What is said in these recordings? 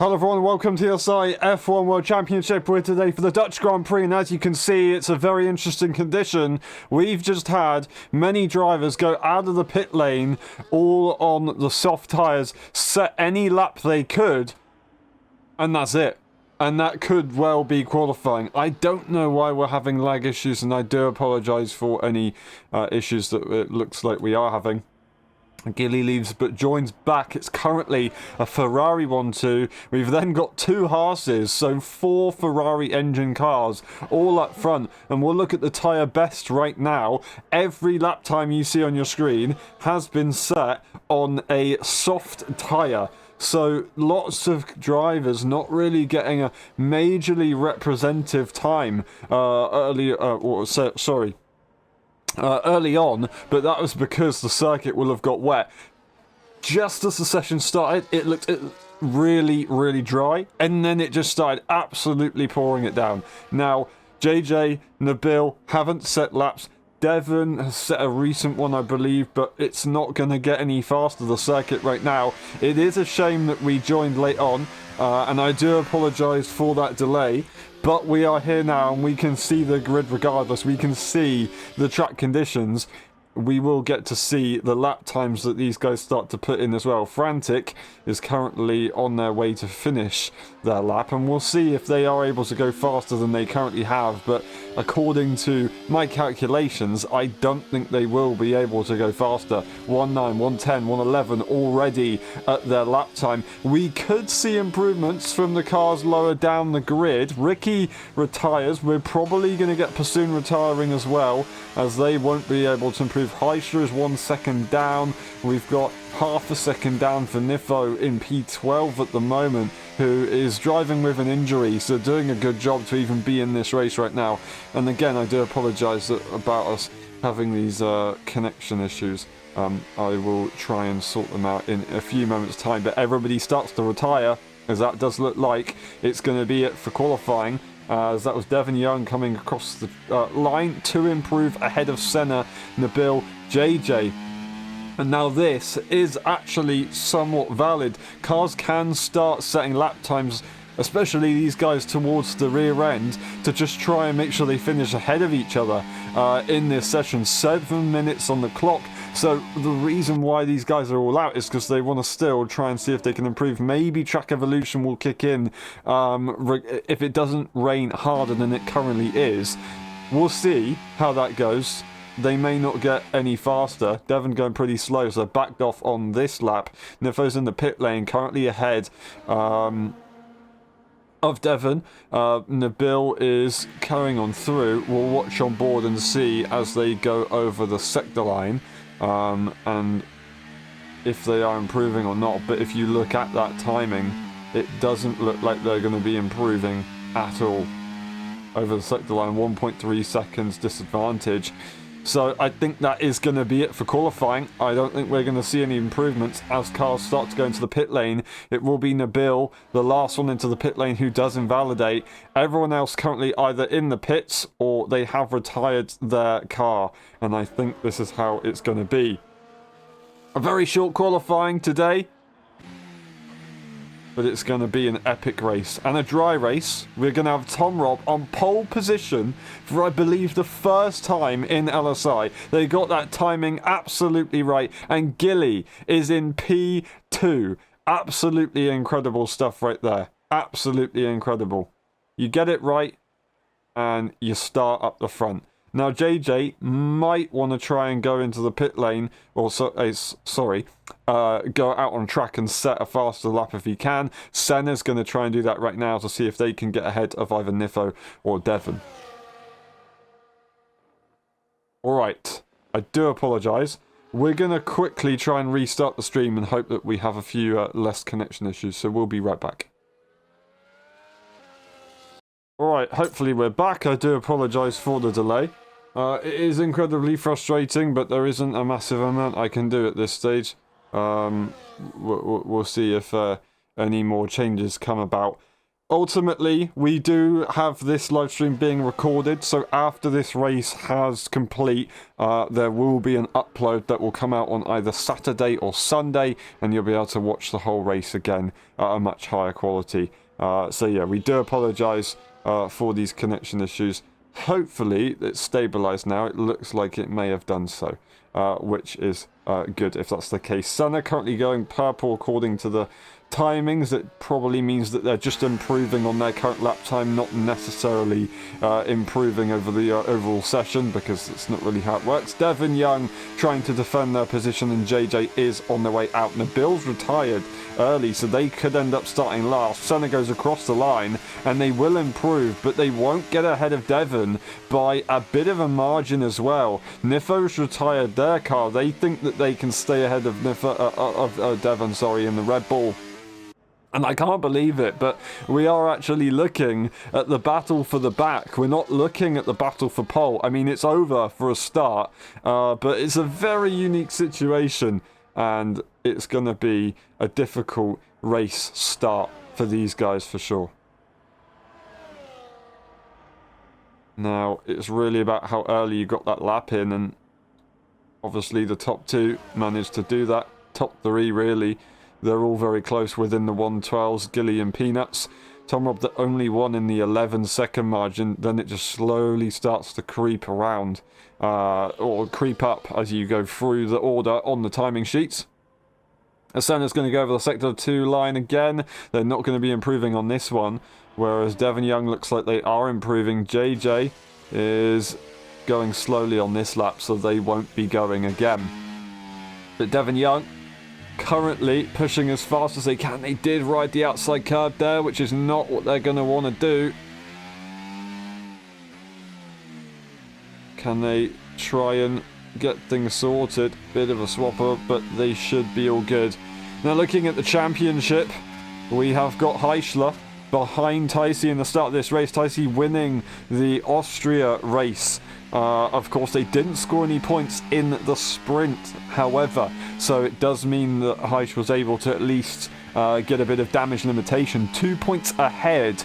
Hello everyone, welcome to the LSI F1 World Championship. We're today for the Dutch Grand Prix, and as you can see, it's a very interesting condition. We've just had many drivers go out of the pit lane, all on the soft tyres, set any lap they could, and that's it. And that could well be qualifying. I don't know why we're having lag issues, and I do apologise for any issues that it looks like we are having. Gilly leaves but joins back. It's currently a Ferrari 1-2. We've then got two Haas's, so 4 Ferrari engine cars all up front. And we'll look at the tyre best right now. Every lap time you see on your screen has been set on a soft tyre. So lots of drivers not really getting a majorly representative time early on, but that was because the circuit will have got wet. Just as the session started, it looked really, really dry, and then it just started absolutely pouring it down. Now, JJ, Nabil haven't set laps. Devon has set a recent one, I believe, but it's not going to get any faster, the circuit right now. It is a shame that we joined late on, and I do apologise for that delay. But we are here now and we can see the grid regardless. We can see the track conditions. We will get to see the lap times that these guys start to put in as well. Frantic is currently on their way to finish their lap, and we'll see if they are able to go faster than they currently have. But according to my calculations, I don't think they will be able to go faster. 1:9, 1:10, 1:11 already at their lap time. We could see improvements from the cars lower down the grid. Ricky retires. We're probably going to get Pursoon retiring as well, as they won't be able to improve. Heischer is 1 second down. We've got half a second down for Nifo in P12 at the moment, who is driving with an injury, so doing a good job to even be in this race right now. And again, I do apologise about us having these connection issues. I will try and sort them out in a few moments' time, but everybody starts to retire, as that does look like it's going to be it for qualifying. As that was Devon Young coming across the line to improve ahead of Senna, Nabil, JJ. And now this is actually somewhat valid. Cars can start setting lap times, especially these guys towards the rear end, to just try and make sure they finish ahead of each other in this session. 7 minutes on the clock. So the reason why these guys are all out is because they want to still try and see if they can improve. Maybe track evolution will kick in if it doesn't rain harder than it currently is. We'll see how that goes. They may not get any faster. Devon going pretty slow, so backed off on this lap. Nifo's in the pit lane, currently ahead of Devon. Nabil is carrying on through. We'll watch on board and see as they go over the sector line. And if they are improving or not. But if you look at that timing, it doesn't look like they're going to be improving at all over the sector line. 1.3 seconds disadvantage. So I think that is going to be it for qualifying. I don't think we're going to see any improvements as cars start to go into the pit lane. It will be Nabil, the last one into the pit lane, who does invalidate. Everyone else currently either in the pits or they have retired their car. And I think this is how it's going to be. A very short qualifying today, but it's going to be an epic race and a dry race. We're going to have Tom Robb on pole position for, I believe, the first time in LSI. They got that timing absolutely right, and Gilly is in P2. Absolutely incredible stuff right there. Absolutely incredible. You get it right and you start up the front. Now, JJ might want to try and go into the pit lane, or go out on track and set a faster lap if he can. Senna's going to try and do that right now to see if they can get ahead of either Nifo or Devon. Alright, I do apologise. We're going to quickly try and restart the stream and hope that we have a few less connection issues, so we'll be right back. Alright, hopefully we're back. I do apologise for the delay. It is incredibly frustrating, but there isn't a massive amount I can do at this stage. We'll see if any more changes come about. ultimately, we do have this live stream being recorded, so after this race has complete, there will be an upload that will come out on either Saturday or Sunday, and you'll be able to watch the whole race again at a much higher quality. So yeah, we do apologise for these connection issues. Hopefully it's stabilised now. It looks like it may have done so, which is good if that's the case. Senna currently going purple according to the timings. It probably means that they're just improving on their current lap time, not necessarily improving over the overall session, because it's not really how it works. Devon Young trying to defend their position, and JJ is on their way out. Nabil's retired early, so they could end up starting last. Senna goes across the line, and they will improve, but they won't get ahead of Devon by a bit of a margin as well. Nifo's retired their car. They think that they can stay ahead of Devon, sorry, in the Red Bull. And I can't believe it, but we are actually looking at the battle for the back. We're not looking at the battle for pole. I mean, it's over for a start, but it's a very unique situation, and it's going to be a difficult race start for these guys for sure. Now, it's really about how early you got that lap in, and obviously the top two managed to do that. Top three, really. They're all very close within the 112s, Gilly and Peanuts. Tom Robb the only one in the 11-second margin. Then it just slowly starts to creep around, or creep up as you go through the order on the timing sheets. Senna's going to go over the sector 2 line again. They're not going to be improving on this one, whereas Devon Young looks like they are improving. JJ is going slowly on this lap, so they won't be going again. But Devon Young currently pushing as fast as they can. They did ride the outside curb there, which is not what they're going to want to do. Can they try and get things sorted? Bit of a swapper, but they should be all good. Now looking at the championship, we have got Heischler behind Ticey in the start of this race. Ticey winning the Austria race. Of course, they didn't score any points in the sprint, however, so it does mean that Heisch was able to at least get a bit of damage limitation. 2 points ahead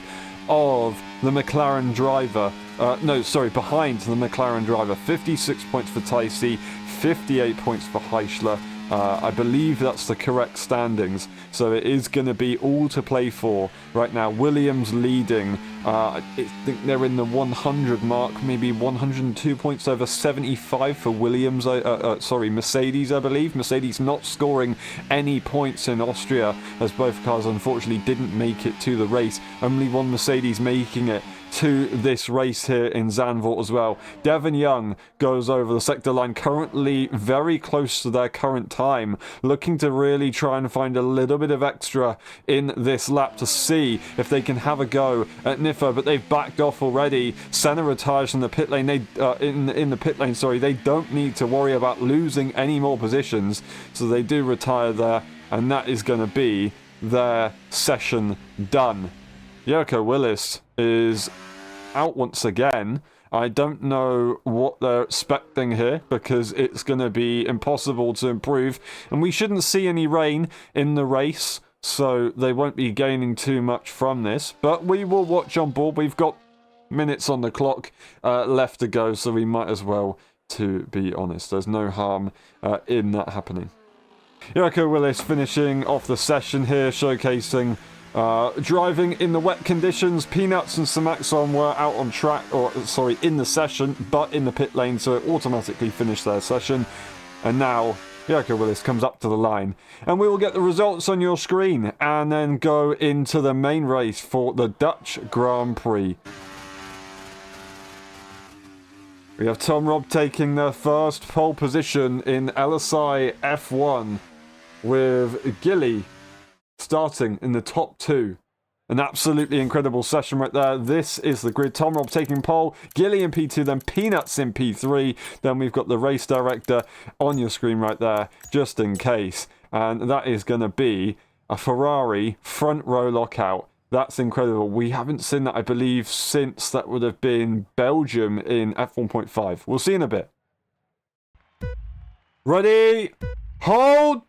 of the McLaren driver. Behind the McLaren driver. 56 points for Ticey, 58 points for Heischler. I believe that's the correct standings, so it is going to be all to play for right now. Williams leading. I think they're in the 100 mark, maybe 102 points over 75 for Williams. Mercedes, I believe. Mercedes not scoring any points in Austria, as both cars unfortunately didn't make it to the race. Only one Mercedes making it to this race here in Zandvoort as well. Devon Young goes over the sector line, currently very close to their current time, looking to really try and find a little bit of extra in this lap to see if they can have a go at Nifo, but they've backed off already. Senna retires from the pit lane. They in the pit lane, sorry, they don't need to worry about losing any more positions, so they do retire there, and that is going to be their session done. Jericho Willis is out once again. I don't know what they're expecting here, because it's going to be impossible to improve, and we shouldn't see any rain in the race, so they won't be gaining too much from this, but we will watch on board. We've got minutes on the clock left to go, so we might as well, to be honest. There's no harm in that happening. Jericho Willis finishing off the session here, showcasing driving in the wet conditions. Peanuts and Samaxon were out on track, in the session, but in the pit lane, so it automatically finished their session. And now Jericho Willis comes up to the line, and we will get the results on your screen, and then go into the main race for the Dutch Grand Prix. We have Tom Robb taking their first pole position in LSI F1, with Gilly starting in the top two. An absolutely incredible session right there. This is the grid. Tom Robb taking pole, Gilly in P2, then Peanuts in P3. Then we've got the race director on your screen right there, just in case. And that is going to be a Ferrari front row lockout. That's incredible. We haven't seen that, I believe, since that would have been Belgium in F1.5. We'll see in a bit. Ready? Hold!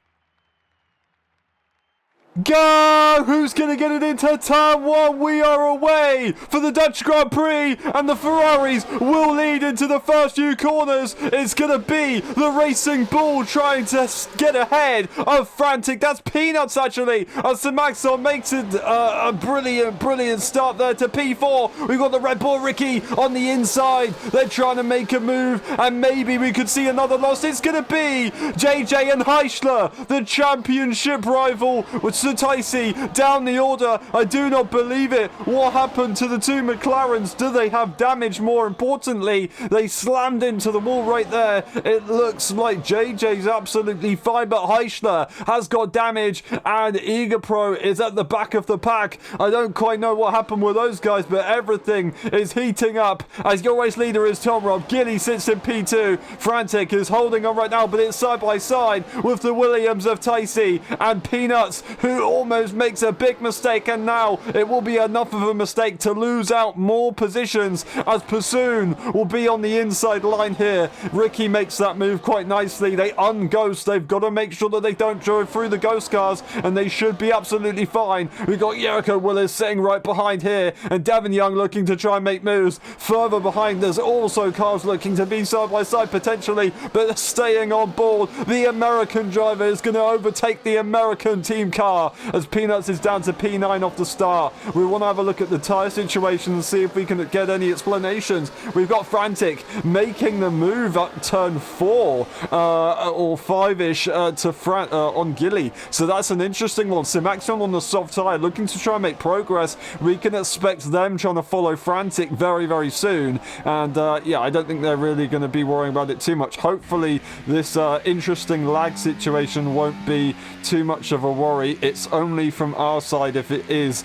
Go! Who's going to get it into turn one? We are away for the Dutch Grand Prix, and the Ferraris will lead into the first few corners. It's going to be the Racing Bull trying to get ahead of Frantic. That's Peanuts, actually, as Sir Maxon makes it a brilliant start there to P4. We've got the Red Bull Ricky on the inside. They're trying to make a move, and maybe we could see another loss. It's going to be JJ and Heischler, the championship rival, with Sataisi down the order. I do not believe it. What happened to the two McLarens? Do they have damage? More importantly, they slammed into the wall right there. It looks like JJ's absolutely fine, but Heischler has got damage, and Eager Pro is at the back of the pack. I don't quite know what happened with those guys, but everything is heating up as your race leader is Tom Robb. Gilly sits in P2. Frantic is holding on right now, but it's side by side with the Williams of Taisi and Peanuts, who almost makes a big mistake, and now it will be enough of a mistake to lose out more positions, as Pursoon will be on the inside line here. Ricky makes that move quite nicely. They unghost. They've got to make sure that they don't drive through the ghost cars, and they should be absolutely fine. We've got Jericho Willis sitting right behind here, and Devin Young looking to try and make moves. Further behind, there's also cars looking to be side by side potentially, but staying on board. The American driver is going to overtake the American team car, as Peanuts is down to P9 off the start. We want to have a look at the tyre situation and see if we can get any explanations. We've got Frantic making the move at turn 4 or 5-ish on Gilly. So that's an interesting one. Simaxion on the soft tyre looking to try and make progress. We can expect them trying to follow Frantic very, very soon. And yeah, I don't think they're really going to be worrying about it too much. Hopefully this interesting lag situation won't be too much of a worry. It's only from our side if it is.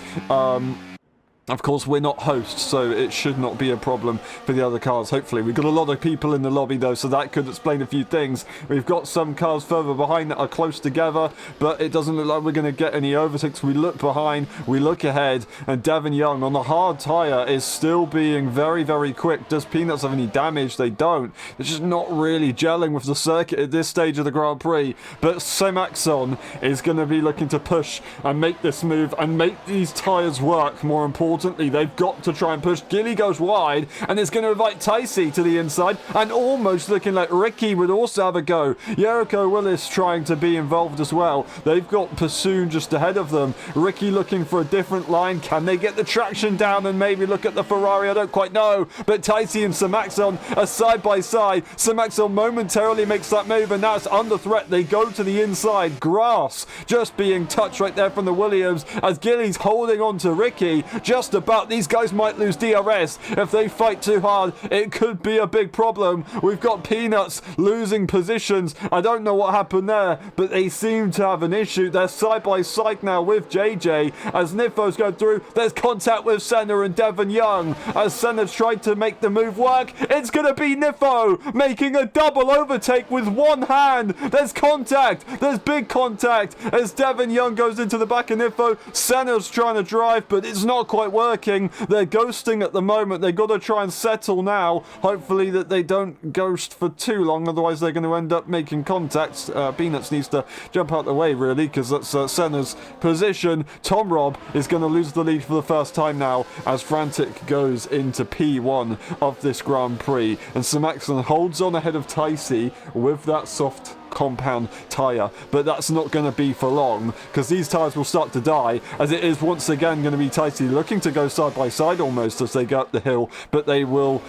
Of course, we're not hosts, so it should not be a problem for the other cars, hopefully. We've got a lot of people in the lobby, though, so that could explain a few things. We've got some cars further behind that are close together, but it doesn't look like we're going to get any overtakes. We look behind, we look ahead, and Devin Young on the hard tyre is still being very, very quick. Does Peanuts have any damage? They don't. It's just not really gelling with the circuit at this stage of the Grand Prix. But Simaxon is going to be looking to push and make this move and make these tyres work, more importantly. They've got to try and push. Gilly goes wide, and it's going to invite Taisi to the inside, and almost looking like Ricky would also have a go. Jericho Willis trying to be involved as well. They've got Pursoon just ahead of them. Ricky looking for a different line. Can they get the traction down and maybe look at the Ferrari? I don't quite know. But Taisi and Simaxon are side by side. Simaxon momentarily makes that move, and now it's under threat. They go to the inside. Grass just being touched right there from the Williams, as Gilly's holding on to Ricky. Just about. These guys might lose DRS if they fight too hard. It could be a big problem. We've got Peanuts losing positions. I don't know what happened there, but they seem to have an issue. They're side by side now with JJ as Nifo's going through. There's contact with Senna and Devin Young as Senna's tried to make the move work. It's going to be Nifo making a double overtake with one hand. There's contact. There's big contact as Devin Young goes into the back of Nifo. Senna's trying to drive, but it's not quite working. They're ghosting at the moment. They've got to try and settle now. Hopefully that they don't ghost for too long, otherwise they're going to end up making contacts. Peanuts needs to jump out the way, really, because that's Senna's position. Tom Robb is going to lose the lead for the first time now as Frantic goes into P1 of this Grand Prix, and Simaxon holds on ahead of Taisi with that soft compound tyre, but that's not going to be for long because these tyres will start to die, as it is once again going to be Taisi looking to go side by side almost as they go up the hill, but they will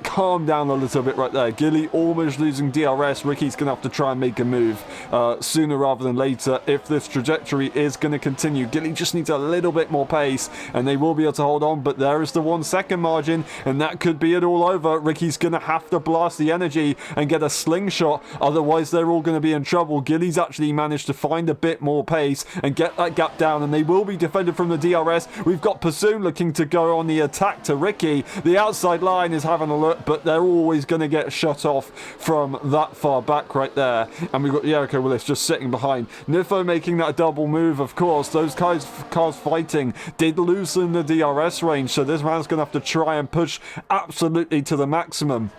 calm down a little bit right there. Gilly almost losing DRS. Ricky's going to have to try and make a move sooner rather than later if this trajectory is going to continue. Gilly just needs a little bit more pace and they will be able to hold on, but there is the 1 second margin and that could be it all over. Ricky's going to have to blast the energy and get a slingshot, otherwise they're all going to be in trouble. Gilly's actually managed to find a bit more pace and get that gap down, and they will be defended from the DRS. We've got Pursoon looking to go on the attack to Ricky. The outside line is having a look, but they're always going to get shut off from that far back right there. And we've got Jericho Willis just sitting behind. Nifo making that double move, of course. Those cars fighting did loosen the DRS range, so this man's going to have to try and push absolutely to the maximum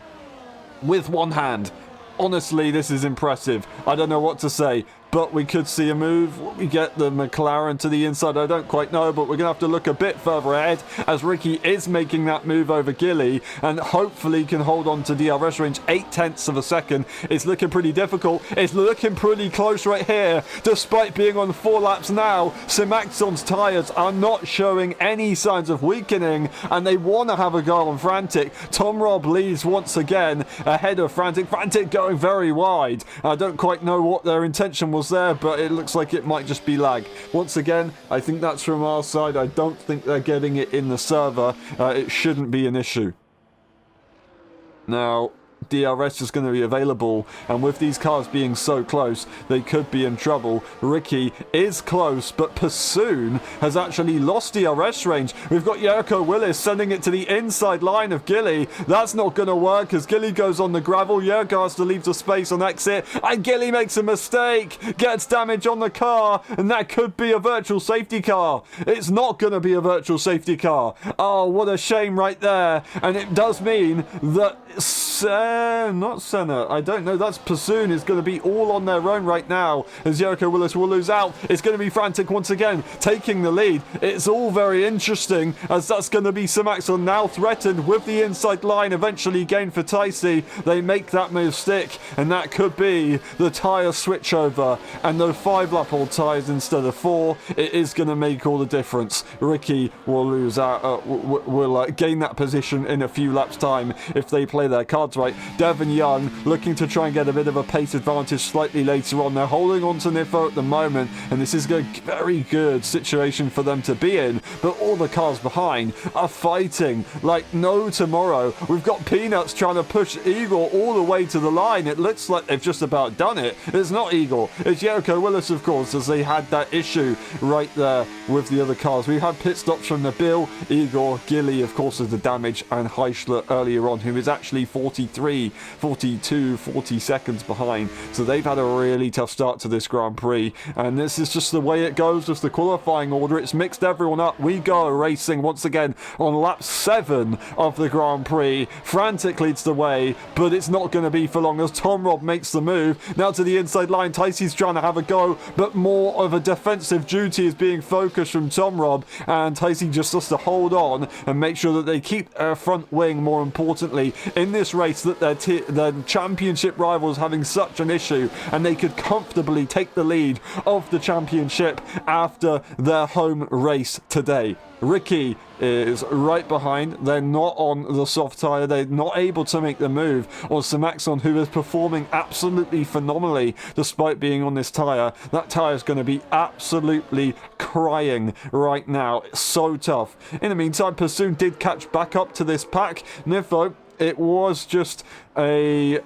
with one hand. Honestly, this is impressive. I don't know what to say. but we could see a move. Will we get the McLaren to the inside? I don't quite know, but we're going to have to look a bit further ahead as Ricky is making that move over Gilly and hopefully can hold on to DRS range. 0.8 of a second. It's looking pretty difficult. It's looking pretty close right here, despite being on 4 laps now. Simaxon's tyres are not showing any signs of weakening, and they want to have a go on Frantic. Tom Robb leads once again ahead of Frantic. Frantic going very wide. I don't quite know what their intention was there, but it looks like it might just be lag. Once again, I think that's from our side. I don't think they're getting it in the server. It shouldn't be an issue. Now, DRS is going to be available, and with these cars being so close, they could be in trouble. Ricky is close, but Pursoon has actually lost DRS range. We've got Jericho Willis sending it to the inside line of Gilly. That's not going to work as Gilly goes on the gravel. Jericho has to leave the space on exit, and Gilly makes a mistake, gets damage on the car, and that could be a virtual safety car. It's not going to be a virtual safety car. Oh, what a shame right there. And it does mean that not Senna, I don't know, that's Pursoon is going to be all on their own right now as Jericho Willis will lose out. It's going to be Frantic once again taking the lead. It's all very interesting as that's going to be Simaxon now threatened with the inside line, eventually gained for Ticey. They make that move stick, and that could be the tyre switchover, and those 5-lap-old tyres instead of 4, it is going to make all the difference. Ricky will lose out, will gain that position in a few laps time if they play their cards right. Devon Young looking to try and get a bit of a pace advantage slightly later on. They're holding on to Nifo at the moment, and this is a very good situation for them to be in, but all the cars behind are fighting like no tomorrow. We've got Peanuts trying to push Igor all the way to the line. It looks like they've just about done it. It's not Igor, it's Jericho Willis, of course, as they had that issue right there with the other cars. We had pit stops from Nabil, Igor, Gilly, of course, is the damage, and Heischler earlier on, who is actually 43, 42, 40 seconds behind. So they've had a really tough start to this Grand Prix, and this is just the way it goes with the qualifying order. It's mixed everyone up. We go racing once again on lap 7 of the Grand Prix. Frantic leads the way, but it's not going to be for long as Tom Robb makes the move. Now to the inside line, Ticey's trying to have a go, but more of a defensive duty is being focused from Tom Robb, and Ticey just has to hold on and make sure that they keep their front wing, more importantly, in this race, that their championship rivals having such an issue, and they could comfortably take the lead of the championship after their home race today. Ricky is right behind. They're not on the soft tyre. They're not able to make the move on Simaxon, who is performing absolutely phenomenally despite being on this tyre. That tyre is going to be absolutely crying right now. It's so tough. In the meantime, Pursoon did catch back up to this pack. Nifo, it was just a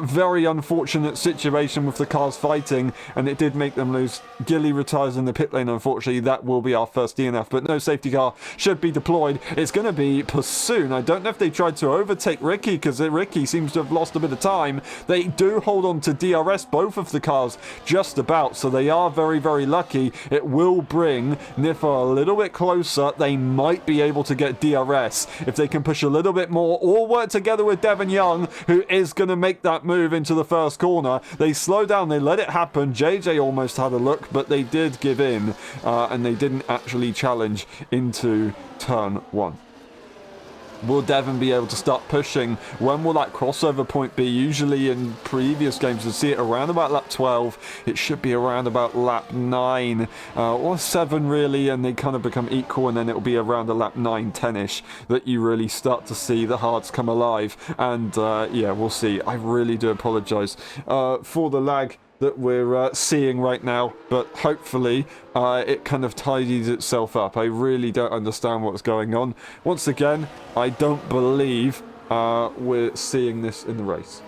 very unfortunate situation with the cars fighting, and it did make them lose. Gilly retires in the pit lane, unfortunately. That will be our first DNF, but no safety car should be deployed. It's going to be Pursoon. I don't know if they tried to overtake Ricky, because Ricky seems to have lost a bit of time. They do hold on to DRS, both of the cars, just about, so they are very, very lucky. It will bring Nifo a little bit closer. They might be able to get DRS if they can push a little bit more, or work together with Devon Young, who is going to make that move into the first corner. They slow down, they let it happen. JJ almost had a look, but they did give in, and they didn't actually challenge into turn 1. Will Devon be able to start pushing? When will that crossover point be? Usually in previous games we see it around about lap 12. It should be around about lap 9 or 7 really, and they kind of become equal, and then it will be around the lap 9, 10ish that you really start to see the hards come alive. And yeah, we'll see. I really do apologise for the lag that we're seeing right now, but hopefully it kind of tidies itself up. I really don't understand what's going on. Once again, I don't believe we're seeing this in the race.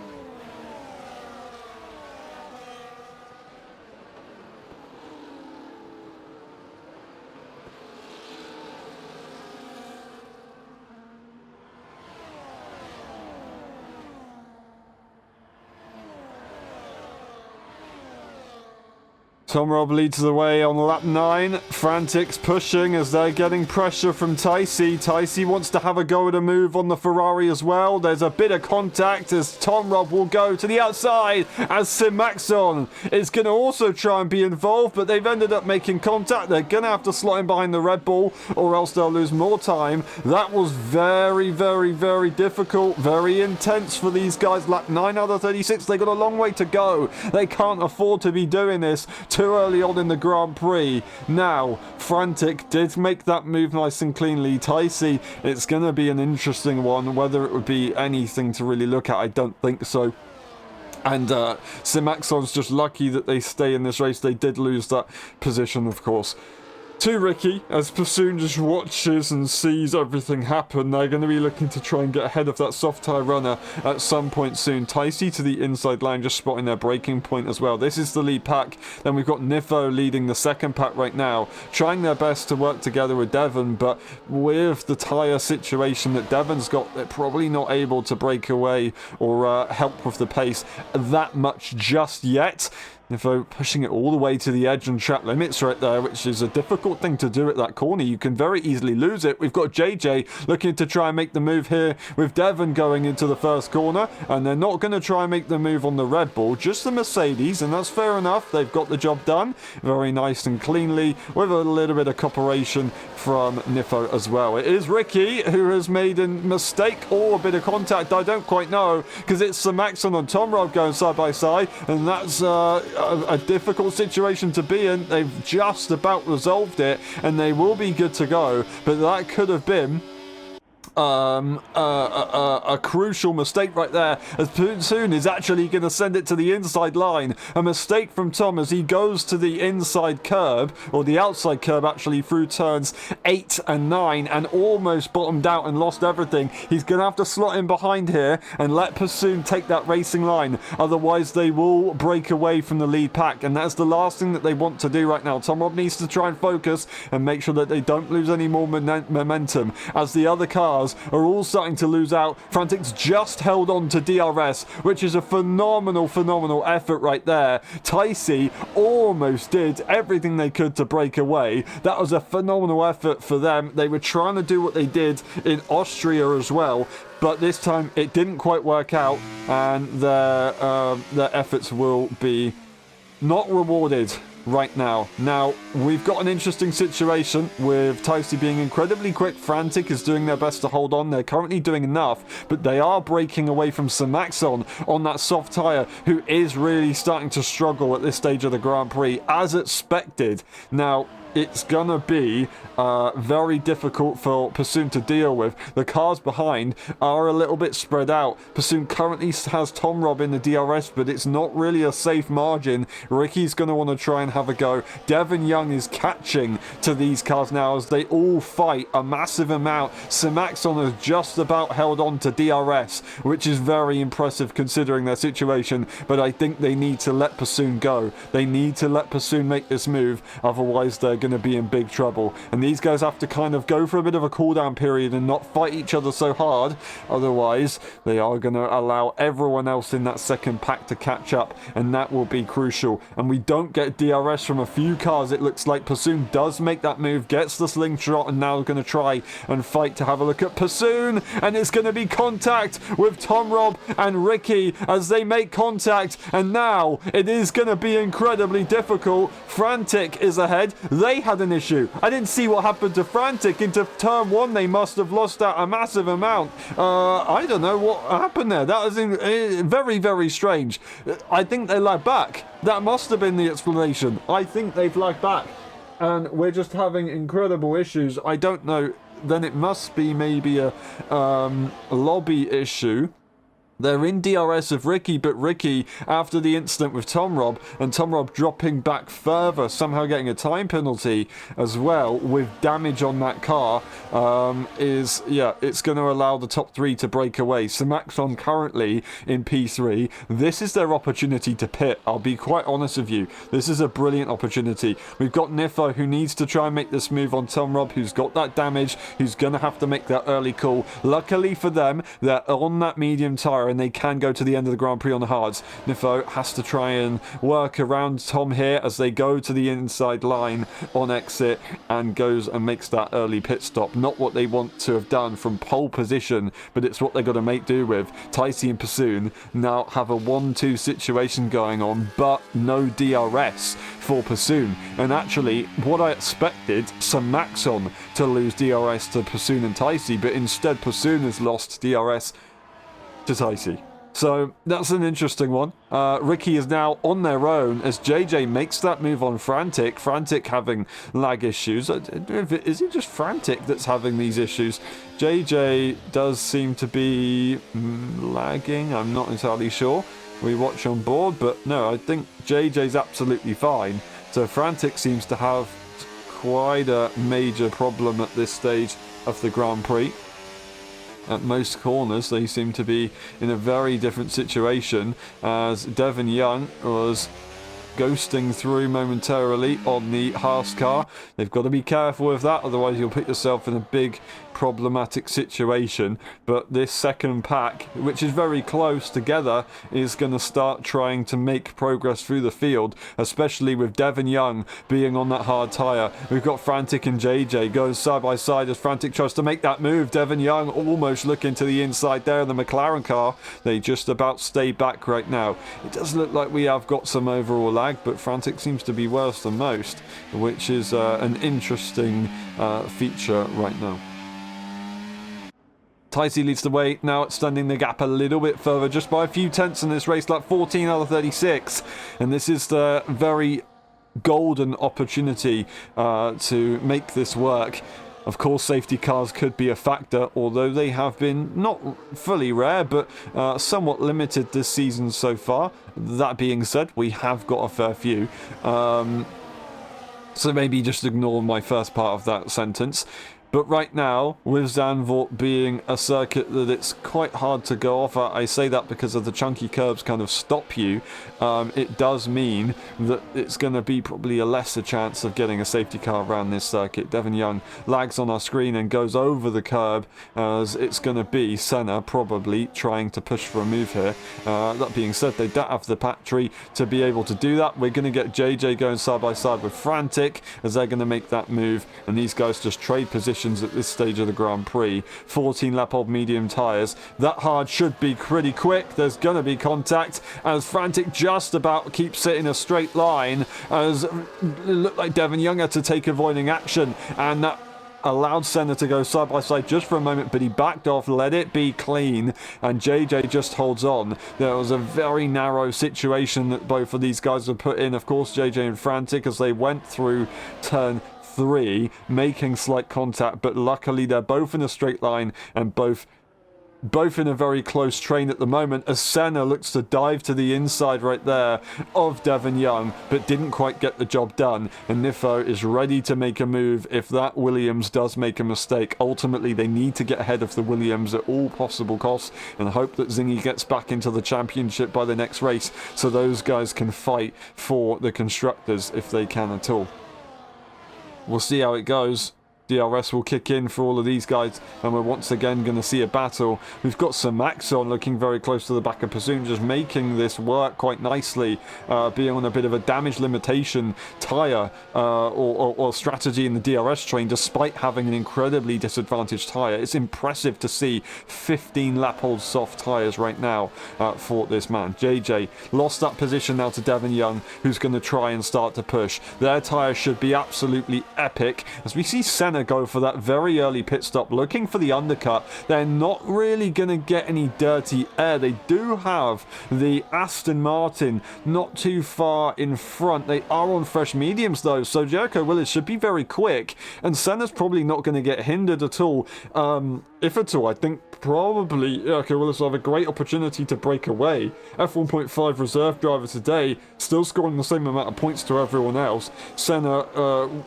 Tom Robb leads the way on lap 9. Frantic's pushing as they're getting pressure from Ticey. Ticey wants to have a go at a move on the Ferrari as well. There's a bit of contact as Tom Robb will go to the outside as Sim Maxon is going to also try and be involved, but they've ended up making contact. They're going to have to slot in behind the Red Bull or else they'll lose more time. That was very, very, very difficult, very intense for these guys. Lap 9 out of 36. They got a long way to go. They can't afford to be doing this too early on in the Grand Prix. Now, Frantic did make that move nice and cleanly. Ticey, it's going to be an interesting one. Whether it would be anything to really look at, I don't think so. And Simaxon's just lucky that they stay in this race. They did lose that position, of course. To Ricky, as Pursoon just watches and sees everything happen. They're going to be looking to try and get ahead of that soft tyre runner at some point soon. Ticey to the inside line, just spotting their braking point as well. This is the lead pack. Then we've got Nifo leading the second pack right now, trying their best to work together with Devon, but with the tyre situation that Devon's got, they're probably not able to break away or help with the pace that much just yet. Nifo pushing it all the way to the edge and track limits right there, which is a difficult thing to do at that corner. You can very easily lose it. We've got JJ looking to try and make the move here with Devon going into the first corner, and they're not going to try and make the move on the Red Bull, just the Mercedes, and that's fair enough. They've got the job done very nice and cleanly with a little bit of cooperation from Nifo as well. It is Ricky who has made a mistake or a bit of contact. I don't quite know, because it's Sir Maxon and Tom Robb going side by side, and that's a difficult situation to be in. They've just about resolved it and they will be good to go, but that could have been a crucial mistake right there, as Pursoon is actually going to send it to the inside line. A mistake from Tom as he goes to the inside curb, or the outside curb actually, through turns 8 and 9, and almost bottomed out and lost everything. He's going to have to slot in behind here and let Pursoon take that racing line, otherwise they will break away from the lead pack, and that's the last thing that they want to do right now. Tom Robb needs to try and focus and make sure that they don't lose any more momentum as the other cars are all starting to lose out. Frantic's just held on to DRS, which is a phenomenal effort right there. Ticey almost did everything they could to break away. That was a phenomenal effort for them. They were trying to do what they did in Austria as well, but this time it didn't quite work out, and their efforts will be not rewarded right now. Now, we've got an interesting situation with Ticey being incredibly quick. Frantic is doing their best to hold on. They're currently doing enough, but they are breaking away from Sir Maxon on that soft tyre, who is really starting to struggle at this stage of the Grand Prix, as expected. Now, it's gonna be very difficult for Pursoon to deal with. The cars behind are a little bit spread out. Pursoon currently has Tom Robb in the DRS, but it's not really a safe margin. Ricky's gonna want to try and have a go. Devon Young is catching to these cars now as they all fight a massive amount. Sir Maxon has just about held on to DRS, which is very impressive considering their situation, but I think they need to let Pursoon go. They need to let Pursoon make this move, otherwise they're going to be in big trouble. And these guys have to kind of go for a bit of a cooldown period and not fight each other so hard, otherwise they are going to allow everyone else in that second pack to catch up, and that will be crucial. And we don't get DRS from a few cars. It looks like Pursoon does make that move, gets the slingshot, and now going to try and fight to have a look at Pursoon, and it's going to be contact with Tom Robb and Ricky as they make contact, and now it is going to be incredibly difficult. Frantic is ahead. They had an issue. I didn't see what happened to Frantic. Into turn 1 they must have lost out a massive amount. I don't know what happened there. That was very strange. I think they lagged back. That must have been the explanation. I think they've lagged back and we're just having incredible issues. I don't know. Then it must be maybe a lobby issue. They're in DRS of Ricky, but Ricky, after the incident with Tom Robb, and Tom Robb dropping back further, somehow getting a time penalty as well, with damage on that car, it's going to allow the top 3 to break away. So Maxon currently in P3. This is their opportunity to pit. I'll be quite honest with you. This is a brilliant opportunity. We've got Nifo, who needs to try and make this move on Tom Robb, who's got that damage, who's going to have to make that early call. Luckily for them, they're on that medium tyre. and they can go to the end of the Grand Prix on the hards. Nifo has to try and work around Tom here as they go to the inside line on exit and goes and makes that early pit stop. Not what they want to have done from pole position, but it's what they've got to make do with. Ticey and Pursoon now have a 1-2 situation going on, but no DRS for Pursoon. And actually, what I expected, some max on to lose DRS to Pursoon and Ticey, but instead Pursoon has lost DRS to Ticey. So that's an interesting one. Ricky is now on their own as JJ makes that move on Frantic. Frantic having lag issues. Is it just Frantic that's having these issues? JJ does seem to be lagging. I'm not entirely sure. We watch on board, but no, I think JJ's absolutely fine. So Frantic seems to have quite a major problem at this stage of the Grand Prix. At most corners, they seem to be in a very different situation, as Devon Young was ghosting through momentarily on the Haas car. They've got to be careful with that, otherwise you'll put yourself in a big problematic situation. But this second pack, which is very close together, is going to start trying to make progress through the field, especially with Devon Young being on that hard tyre. We've got Frantic and JJ going side by side as Frantic tries to make that move. Devon Young almost looking to the inside there in the McLaren car. They just about stay back right now. It does look like we have got some overall lag, but Frantic seems to be worse than most, which is an interesting feature right now. Ticey leads the way, now extending the gap a little bit further, just by a few tenths in this race, like 14 out of 36. And this is the very golden opportunity to make this work. Of course, safety cars could be a factor, although they have been not fully rare, but somewhat limited this season so far. That being said, we have got a fair few. So maybe just ignore my first part of that sentence. But right now, with Zandvoort being a circuit that it's quite hard to go off, I say that because of the chunky curbs kind of stop you. It does mean that it's going to be probably a lesser chance of getting a safety car around this circuit. Devon Young lags on our screen and goes over the curb, as it's going to be Senna probably trying to push for a move here. That being said, they don't have the battery to be able to do that. We're going to get JJ going side by side with Frantic as they're going to make that move, and these guys just trade positions at this stage of the Grand Prix. 14 lap old medium tyres. That hard should be pretty quick. There's going to be contact as Frantic just about keeps it in a straight line, as it looked like Devon Young had to take avoiding action, and that allowed Senna to go side by side just for a moment, but he backed off, let it be clean, and JJ just holds on. There was a very narrow situation that both of these guys were put in. Of course, JJ and Frantic, as they went through turn 3, making slight contact, but luckily they're both in a straight line and both in a very close train at the moment, as Senna looks to dive to the inside right there of Devon Young, but didn't quite get the job done. And Nifo is ready to make a move if that Williams does make a mistake. Ultimately, they need to get ahead of the Williams at all possible costs and hope that Zingy gets back into the championship by the next race, so those guys can fight for the constructors if they can at all. We'll see how it goes. DRS will kick in for all of these guys, and we're once again going to see a battle. We've got Sir Maxon looking very close to the back of Pursoon, just making this work quite nicely, being on a bit of a damage limitation tyre or strategy in the DRS train, despite having an incredibly disadvantaged tyre. It's impressive to see 15 lap-old soft tyres right now for this man. JJ lost that position now to Devon Young, who's going to try and start to push. Their tyre should be absolutely epic, as we see Senna go for that very early pit stop, looking for the undercut. They're not really going to get any dirty air. They do have the Aston Martin not too far in front. They are on fresh mediums though, so Jericho Willis should be very quick, and Senna's probably not going to get hindered at all. If at all, I think probably Jericho Willis will have a great opportunity to break away. F1.5 reserve driver today, still scoring the same amount of points to everyone else. Senna,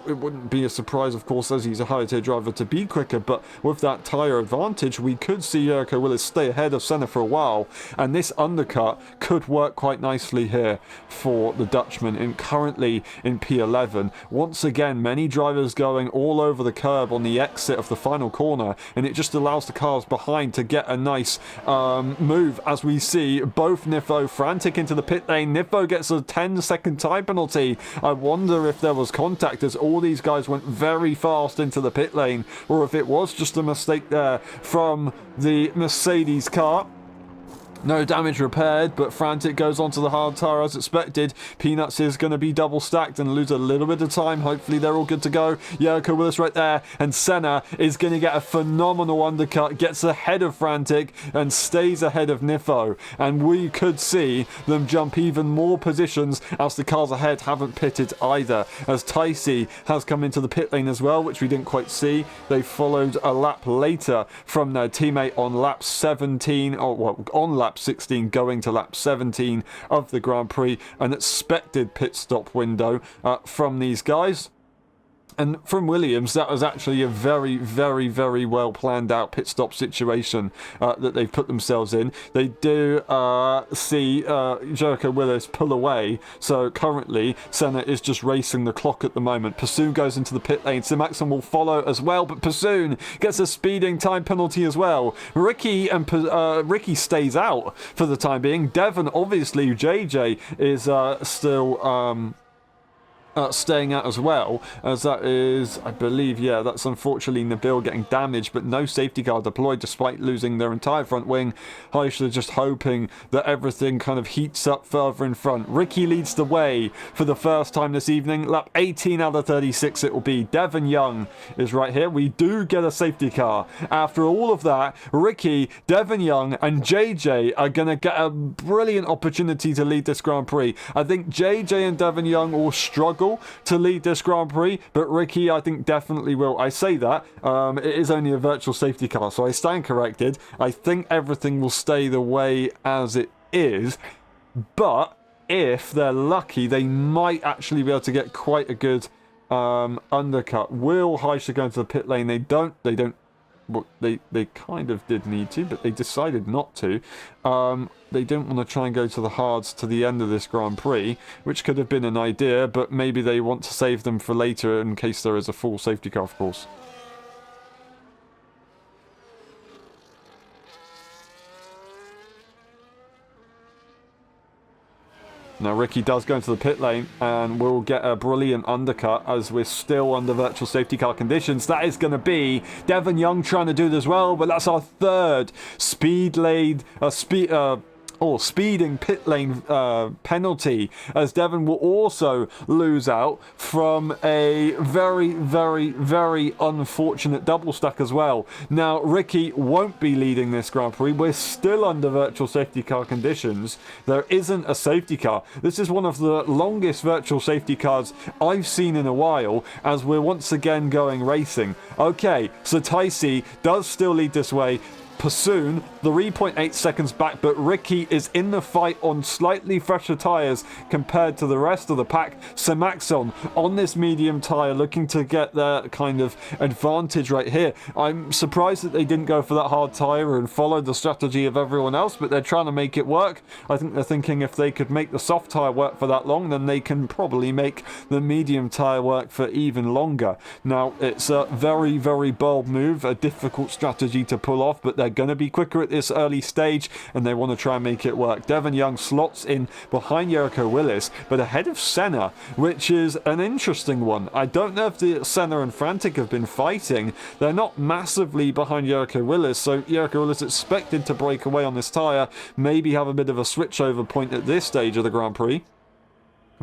it wouldn't be a surprise, of course, as he's a higher-tier driver to be quicker, but with that tyre advantage, we could see Jericho Willis stay ahead of Senna for a while, and this undercut could work quite nicely here for the Dutchman, and currently in P11. Once again, many drivers going all over the curb on the exit of the final corner, and it just allows the cars behind to get a nice move, as we see both Niffo frantic into the pit lane. Niffo gets a 10-second time penalty. I wonder if there was contact, as all these guys went very fast into the pit lane, or if it was just a mistake there from the Mercedes car. No damage repaired, but Frantic goes onto the hard tyre as expected. Peanuts is going to be double stacked and lose a little bit of time. Hopefully they're all good to go. Jericho Willis right there, and Senna is going to get a phenomenal undercut, gets ahead of Frantic and stays ahead of Niffo. And we could see them jump even more positions as the cars ahead haven't pitted either, as Ticey has come into the pit lane as well, which we didn't quite see. They followed a lap later from their teammate on lap 17, or well, on lap 16 going to lap 17 of the Grand Prix. An expected pit stop window from these guys. And from Williams, that was actually a very, very, very well planned out pit stop situation that they've put themselves in. They do see Jericho Willis pull away, so currently Senna is just racing the clock at the moment. Pursoon goes into the pit lane. Simaxon will follow as well, but Pursoon gets a speeding time penalty as well. Ricky Ricky stays out for the time being. Devon, obviously, JJ is still staying out as well, as that is, I believe, yeah, that's unfortunately Nabil getting damaged, but no safety car deployed despite losing their entire front wing. Heisler just hoping that everything kind of heats up further in front. Ricky leads the way for the first time this evening. Lap 18 out of 36 it will be. Devon Young is right here. We do get a safety car. After all of that, Ricky, Devon Young and JJ are going to get a brilliant opportunity to lead this Grand Prix. I think JJ and Devon Young will struggle to lead this Grand Prix, but Ricky, I think, definitely will. I say that, it is only a virtual safety car, so I stand corrected. I think everything will stay the way as it is, but if they're lucky, they might actually be able to get quite a good undercut. Will Heisler go into the pit lane? They don't. Well, they kind of did need to, but they decided not to. They don't want to try and go to the hards to the end of this Grand Prix, which could have been an idea, but maybe they want to save them for later in case there is a full safety car, of course. Now Ricky does go into the pit lane and will get a brilliant undercut as we're still under virtual safety car conditions. That is going to be Devon Young trying to do it as well, but that's our third speeding pit lane penalty, as Devon will also lose out from a very, very, very unfortunate double stack as well. Now, Ricky won't be leading this Grand Prix. We're still under virtual safety car conditions. There isn't a safety car. This is one of the longest virtual safety cars I've seen in a while, as we're once again going racing. Okay, so Ticey does still lead this way. Pursoon 3.8 seconds back, but Ricky is in the fight on slightly fresher tyres compared to the rest of the pack. Simaxon on this medium tyre looking to get their kind of advantage right here. I'm surprised that they didn't go for that hard tyre and follow the strategy of everyone else, but they're trying to make it work. I think they're thinking if they could make the soft tyre work for that long, then they can probably make the medium tyre work for even longer. Now, it's a very, very bold move, a difficult strategy to pull off, but they're going to be quicker at this early stage and they want to try and make it work. Devon Young slots in behind Jericho Willis, but ahead of Senna, which is an interesting one. I don't know if the Senna and Frantic have been fighting. They're not massively behind Jericho Willis, so Jericho Willis expected to break away on this tyre, maybe have a bit of a switchover point at this stage of the Grand Prix.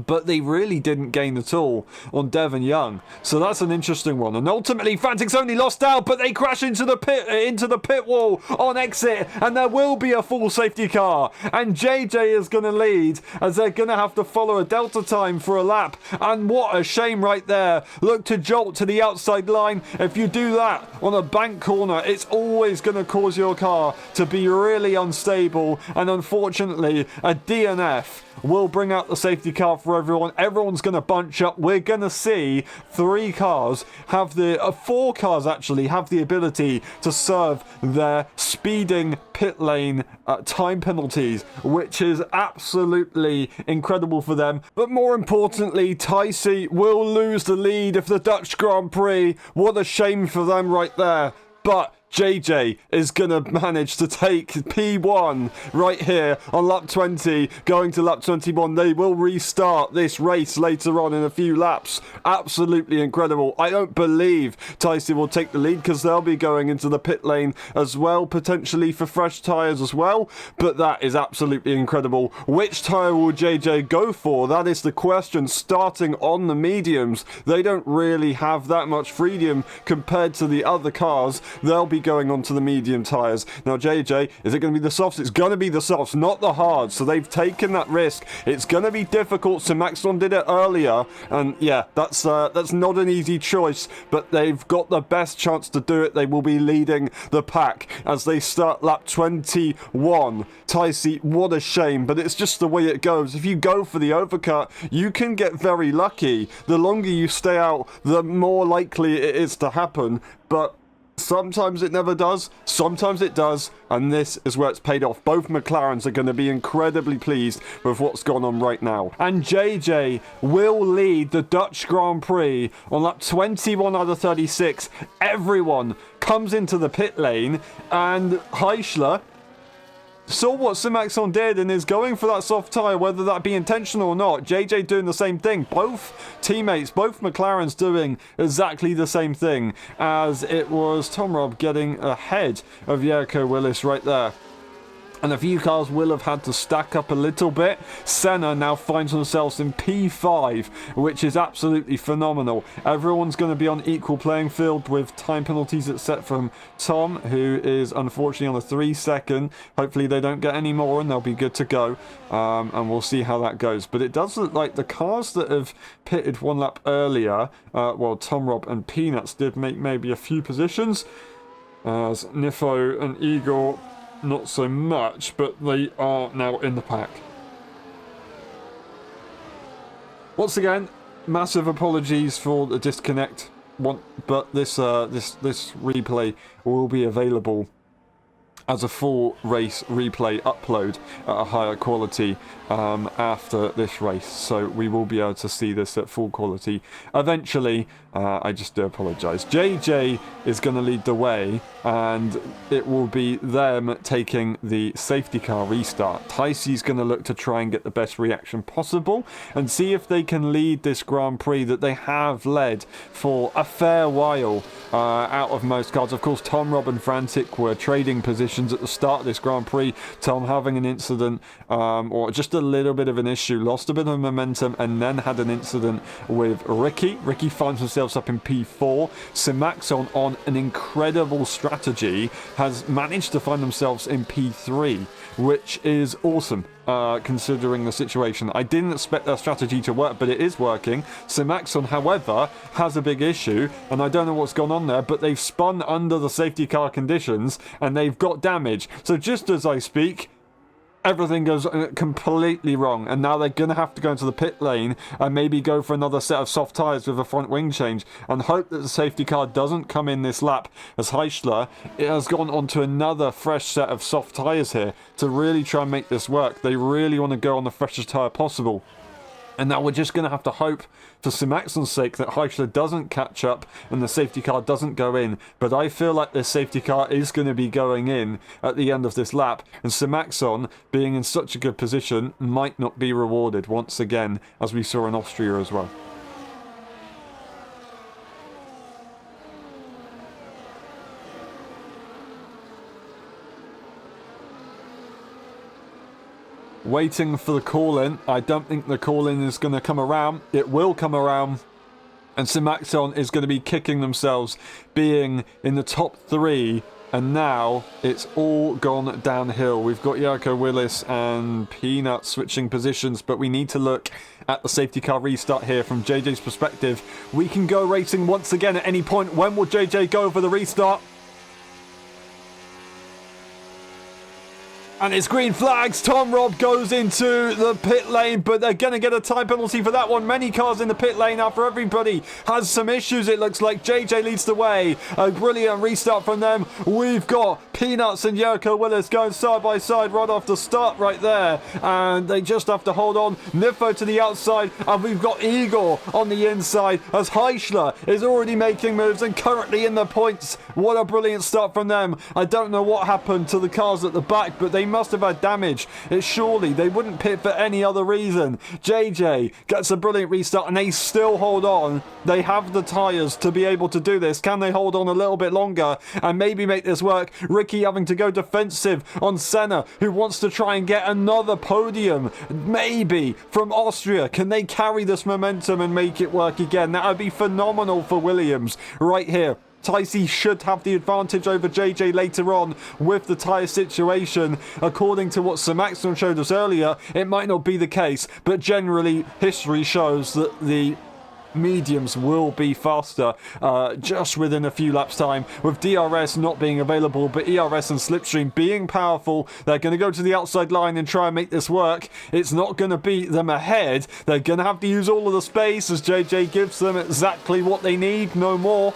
But they really didn't gain at all on Devon Young, so that's an interesting one. And ultimately, Frantic's only lost out, but they crash into the pit wall on exit, and there will be a full safety car. And JJ is going to lead, as they're going to have to follow a delta time for a lap. And what a shame right there. Look to jolt to the outside line. If you do that on a bank corner, it's always going to cause your car to be really unstable. And unfortunately, a DNF will bring out the safety car restart for everyone. Everyone's going to bunch up. We're going to see 3 cars have the 4 cars actually have the ability to serve their speeding pit lane time penalties, which is absolutely incredible for them. But more importantly, Ticey will lose the lead of the Dutch Grand Prix. What a shame for them right there. But JJ is going to manage to take P1 right here on lap 20, going to lap 21. They will restart this race later on in a few laps. Absolutely incredible. I don't believe Ticey will take the lead because they'll be going into the pit lane as well, potentially for fresh tyres as well. But that is absolutely incredible. Which tyre will JJ go for? That is the question. Starting on the mediums, they don't really have that much freedom compared to the other cars. They'll be going on to the medium tyres. Now JJ, is it going to be the softs? It's going to be the softs, not the hards. So they've taken that risk. It's going to be difficult. So Maxon did it earlier, and yeah, that's not an easy choice, but they've got the best chance to do it. They will be leading the pack as they start lap 21. Ticey, what a shame, but it's just the way it goes. If you go for the overcut, you can get very lucky. The longer you stay out, the more likely it is to happen, but sometimes it never does, sometimes it does, and this is where it's paid off. Both McLarens are going to be incredibly pleased with what's gone on right now. And JJ will lead the Dutch Grand Prix on lap 21 out of 36. Everyone comes into the pit lane, and Heischler saw what Simaxon did and is going for that soft tyre, whether that be intentional or not. JJ doing the same thing. Both teammates, both McLarens doing exactly the same thing, as it was Tom Robb getting ahead of Jericho Willis right there. And a few cars will have had to stack up a little bit. Senna now finds themselves in P5, which is absolutely phenomenal. Everyone's going to be on equal playing field with time penalties set from Tom, who is unfortunately on a 3-second. Hopefully they don't get any more and they'll be good to go. And we'll see how that goes. But it does look like the cars that have pitted 1 lap earlier, well, Tom Robb and Peanuts did make maybe a few positions, as Nifo and Igor not so much, but they are now in the pack. Once again, massive apologies for the disconnect, but this replay will be available as a full race replay upload at a higher quality after this race, so we will be able to see this at full quality eventually. I just do apologise. JJ is going to lead the way, and it will be them taking the safety car restart. Ticey's going to look to try and get the best reaction possible and see if they can lead this Grand Prix that they have led for a fair while out of most cars. Of course, Tom, Rob and Frantic were trading positions at the start of this Grand Prix. Tom having an incident, or just a little bit of an issue, lost a bit of momentum, and then had an incident with Ricky. Ricky finds himself up in P4. Simaxon, on an incredible strategy, has managed to find themselves in P3, which is awesome. Considering the situation. I didn't expect that strategy to work, but it is working. Simaxon, however, has a big issue, and I don't know what's gone on there, but they've spun under the safety car conditions, and they've got damage. So just as I speak, everything goes completely wrong, and now they're going to have to go into the pit lane and maybe go for another set of soft tyres with a front wing change and hope that the safety car doesn't come in this lap, as Heischler has gone onto another fresh set of soft tyres here to really try and make this work. They really want to go on the freshest tyre possible. And now we're just going to have to hope, for Simaxon's sake, that Heischler doesn't catch up and the safety car doesn't go in. But I feel like this safety car is going to be going in at the end of this lap. And Simaxon, being in such a good position, might not be rewarded once again, as we saw in Austria as well. Waiting for the call-in. I don't think the call-in is going to come around. It will come around. And Simaxon is going to be kicking themselves, being in the top 3. And now it's all gone downhill. We've got Jericho Willis and Peanut switching positions, but we need to look at the safety car restart here from JJ's perspective. We can go racing once again at any point. When will JJ go for the restart? And it's green flags. Tom Robb goes into the pit lane, but they're going to get a time penalty for that one. Many cars in the pit lane after everybody has some issues, it looks like. JJ leads the way. A brilliant restart from them. We've got Peanuts and Jericho Willis going side by side right off the start right there. And they just have to hold on. Nifo to the outside. And we've got Igor on the inside as Heischler is already making moves and currently in the points. What a brilliant start from them. I don't know what happened to the cars at the back, but they must have had damage. Surely they wouldn't pit for any other reason. JJ gets a brilliant restart and they still hold on. They have the tyres to be able to do this. Can they hold on a little bit longer and maybe make this work? Ricky having to go defensive on Senna, who wants to try and get another podium, maybe from Austria. Can they carry this momentum and make it work again? That would be phenomenal for Williams right here. Ticey should have the advantage over JJ later on with the tyre situation. According to what Sir Maxton showed us earlier, it might not be the case, but generally history shows that the mediums will be faster just within a few laps time, with DRS not being available, but ERS and Slipstream being powerful. They're going to go to the outside line and try and make this work. It's not going to beat them ahead. They're going to have to use all of the space as JJ gives them exactly what they need, no more.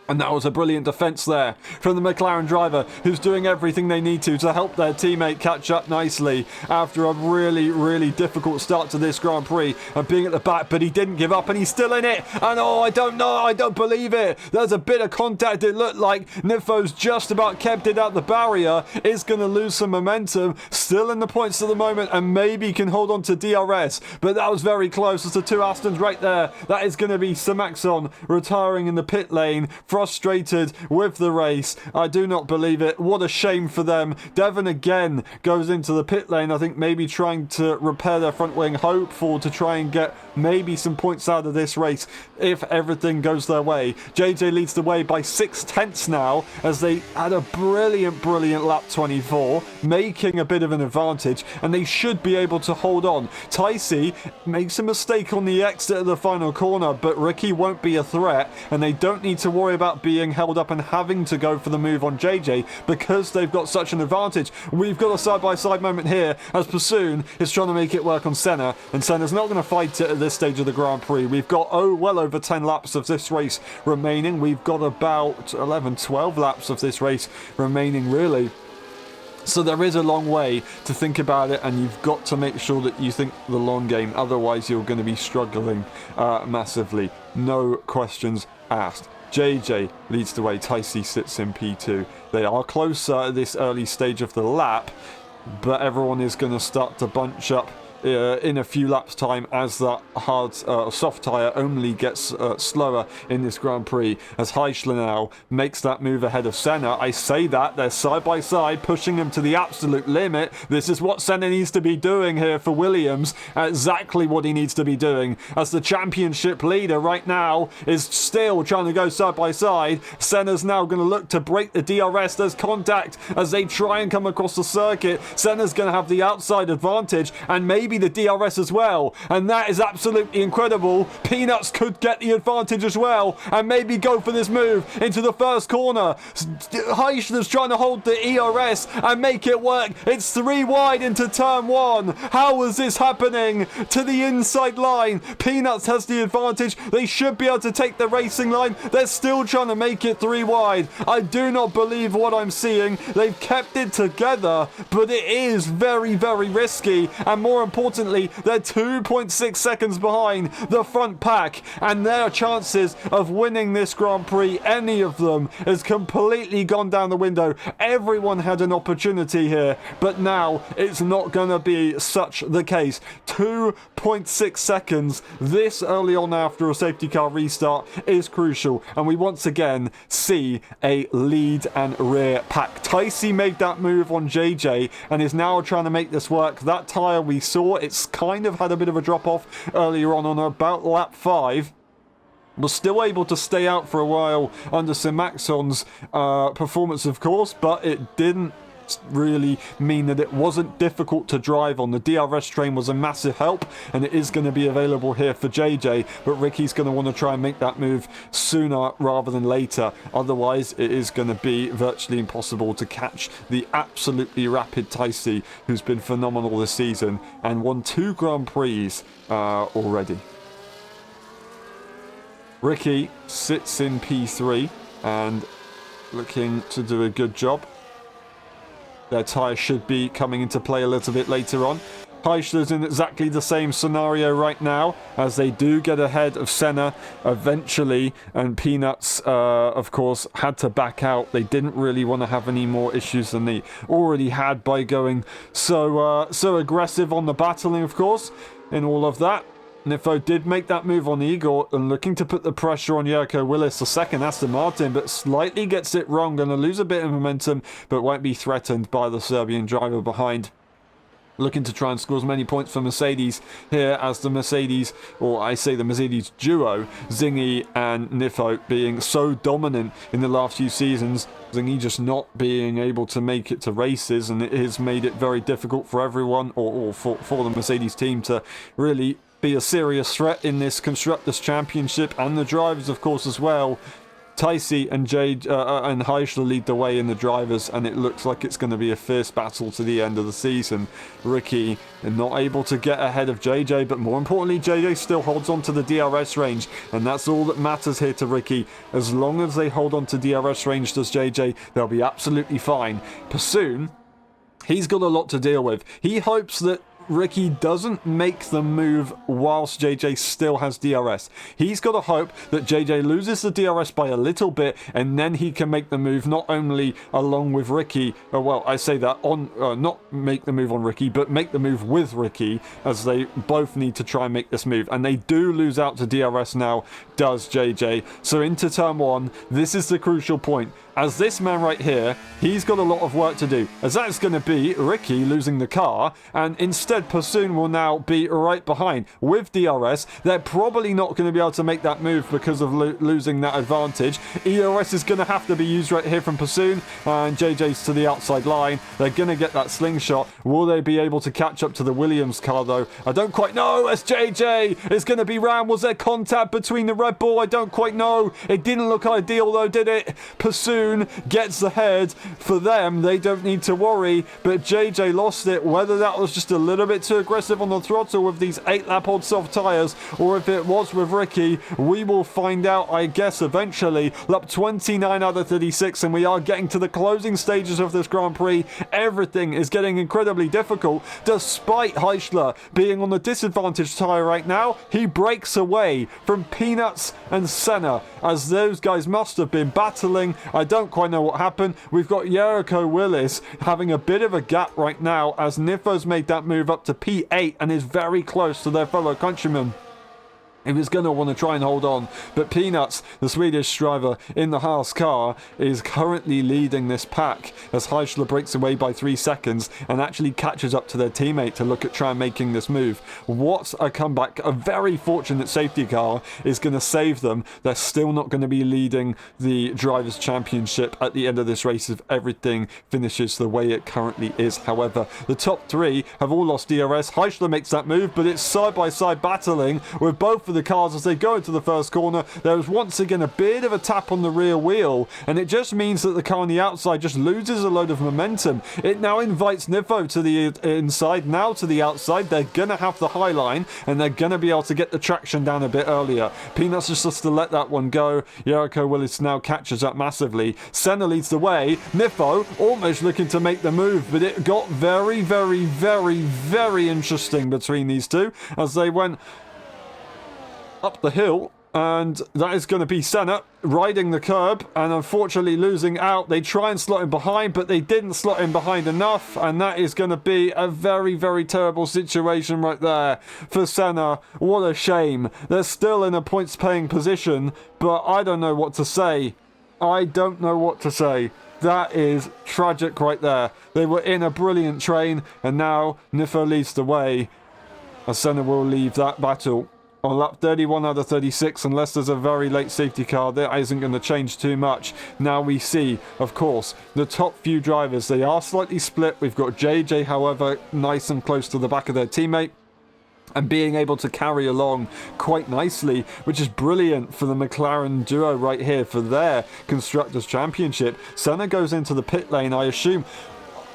And that was a brilliant defence there from the McLaren driver, who's doing everything they need to help their teammate catch up nicely after a really, really difficult start to this Grand Prix and being at the back, but he didn't give up and he's still in it. And oh, I don't know, I don't believe it. There's a bit of contact. It looked like Nifo's just about kept it out the barrier. Is going to lose some momentum. Still in the points at the moment and maybe can hold on to DRS, but that was very close. There's the two Astons right there. That is going to be Sir Maxon retiring in the pit lane. Frustrated with the race. I do not believe it. What a shame for them. Devon again goes into the pit lane, I think maybe trying to repair their front wing, hopeful to try and get maybe some points out of this race if everything goes their way. JJ leads the way by 6/10 now as they had a brilliant lap 24, making a bit of an advantage, and they should be able to hold on. Ticey makes a mistake on the exit of the final corner, but Ricky won't be a threat, and they don't need to worry about being held up and having to go for the move on JJ because they've got such an advantage. We've got a side-by-side moment here as Pursoon is trying to make it work on Senna, and Senna's not going to fight it at this stage of the Grand Prix. We've got well over 10 laps of this race remaining. We've got about 11-12 laps of this race remaining, really. So there is a long way to think about it, and you've got to make sure that you think the long game, otherwise you're going to be struggling massively. No questions asked. JJ leads the way. Ticey sits in P2. They are closer at this early stage of the lap, but everyone is going to start to bunch up in a few laps time as that hard soft tyre only gets slower in this Grand Prix, as Heischler now makes that move ahead of Senna. I say that they're side by side, pushing him to the absolute limit. This is what Senna needs to be doing here for Williams, exactly what he needs to be doing, as the championship leader right now is still trying to go side by side. Senna's now going to look to break the DRS. There's contact as they try and come across the circuit. Senna's going to have the outside advantage and maybe the DRS as well, and that is absolutely incredible. Peanuts could get the advantage as well and maybe go for this move into the first corner. Heischler's trying to hold the ERS and make it work. It's 3 wide into turn 1. How is this happening? To the inside line. Peanuts has the advantage. They should be able to take the racing line. They're still trying to make it 3 wide. I do not believe what I'm seeing. They've kept it together, but it is very, very risky, and more importantly, they're 2.6 seconds behind the front pack, and their chances of winning this Grand Prix, any of them, has completely gone down the window. Everyone had an opportunity here, but now it's not going to be such the case. 2.6 seconds this early on after a safety car restart is crucial, and we once again see a lead and rear pack. Ticey made that move on JJ and is now trying to make this work. That tyre we saw, it's kind of had a bit of a drop off earlier on about lap 5. Was still able to stay out for a while under Sir Maxon's performance, of course, but it didn't really mean that it wasn't difficult to drive on. The DRS train was a massive help, and it is going to be available here for JJ, but Ricky's going to want to try and make that move sooner rather than later. Otherwise, it is going to be virtually impossible to catch the absolutely rapid Ticey, who's been phenomenal this season and won 2 Grand Prix already. Ricky sits in P3 and looking to do a good job. Their tyre should be coming into play a little bit later on. Heischler's in exactly the same scenario right now, as they do get ahead of Senna eventually, and Peanuts, of course, had to back out. They didn't really want to have any more issues than they already had by going so aggressive on the battling, of course, in all of that. Nifo did make that move on Igor and looking to put the pressure on Jericho Willis, the second Aston Martin, but slightly gets it wrong. Going to lose a bit of momentum, but won't be threatened by the Serbian driver behind. Looking to try and score as many points for Mercedes here as the Mercedes, or I say the Mercedes duo, Zingy and Nifo, being so dominant in the last few seasons. Zingy just not being able to make it to races, and it has made it very difficult for everyone, or for the Mercedes team to really be a serious threat in this Constructors' Championship, and the drivers, of course, as well. Ticey and and Heischler lead the way in the drivers, and it looks like it's going to be a fierce battle to the end of the season. Ricky not able to get ahead of JJ, but more importantly, JJ still holds on to the DRS range, and that's all that matters here to Ricky. As long as they hold on to DRS range, does JJ, they'll be absolutely fine. Pursoon, he's got a lot to deal with. He hopes that Ricky doesn't make the move whilst JJ still has DRS. He's got to hope that JJ loses the DRS by a little bit, and then he can make the move not only along with Ricky, well, I say that on, not make the move on Ricky, but make the move with Ricky, as they both need to try and make this move. And they do lose out to DRS now, does JJ. So into turn 1, this is the crucial point. As this man right here, he's got a lot of work to do, as that's going to be Ricky losing the car, and instead Pursoon will now be right behind with DRS. They're probably not going to be able to make that move because of losing that advantage. ERS is going to have to be used right here from Pursoon, and JJ's to the outside line. They're going to get that slingshot. Will they be able to catch up to the Williams car though? I don't quite know, as JJ is going to be round. Was there contact between the Red Bull? I don't quite know. It didn't look ideal though, did it? Pursoon gets the head. For them, they don't need to worry, but JJ lost it. Whether that was just a little bit too aggressive on the throttle with these 8-lap old soft tyres, or if it was with Ricky, we will find out, I guess, eventually. Lap 29 out of 36, and we are getting to the closing stages of this Grand Prix. Everything is getting incredibly difficult. Despite Heischler being on the disadvantaged tyre right now, he breaks away from Peanuts and Senna, as those guys must have been battling. I don't quite know what happened. We've got Jericho Willis having a bit of a gap right now, as Nifo's made that move up to P8 and is very close to their fellow countrymen. He was going to want to try and hold on, but Peanuts, the Swedish driver in the Haas car, is currently leading this pack as Heischler breaks away by 3 seconds and actually catches up to their teammate to look at trying making this move. What a comeback. A very fortunate safety car is going to save them. They're still not going to be leading the Drivers' Championship at the end of this race if everything finishes the way it currently is. However, the top 3 have all lost DRS. Heischler makes that move, but it's side-by-side battling with both of the cars as they go into the first corner. There is once again a bit of a tap on the rear wheel, and it just means that the car on the outside just loses a load of momentum. It now invites Nifo to the inside, now to the outside. They're going to have the high line, and they're going to be able to get the traction down a bit earlier. Peanuts just has to let that one go. Jericho Willis now catches up massively. Senna leads the way. Nifo almost looking to make the move, but it got very, very, very, very interesting between these two as they went up the hill, and that is going to be Senna riding the curb and unfortunately losing out. They try and slot him behind, but they didn't slot him behind enough, and that is going to be a very, very terrible situation right there for Senna. What a shame. They're still in a points paying position, but I don't know what to say. I don't know what to say. That is tragic right there. They were in a brilliant train, and now Nifo leads the way as Senna will leave that battle On lap 31 out of 36, unless there's a very late safety car, that isn't going to change too much. Now we see, of course, the top few drivers. They are slightly split. We've got JJ, however, nice and close to the back of their teammate, and being able to carry along quite nicely, which is brilliant for the McLaren duo right here for their Constructors' Championship. Senna goes into the pit lane, I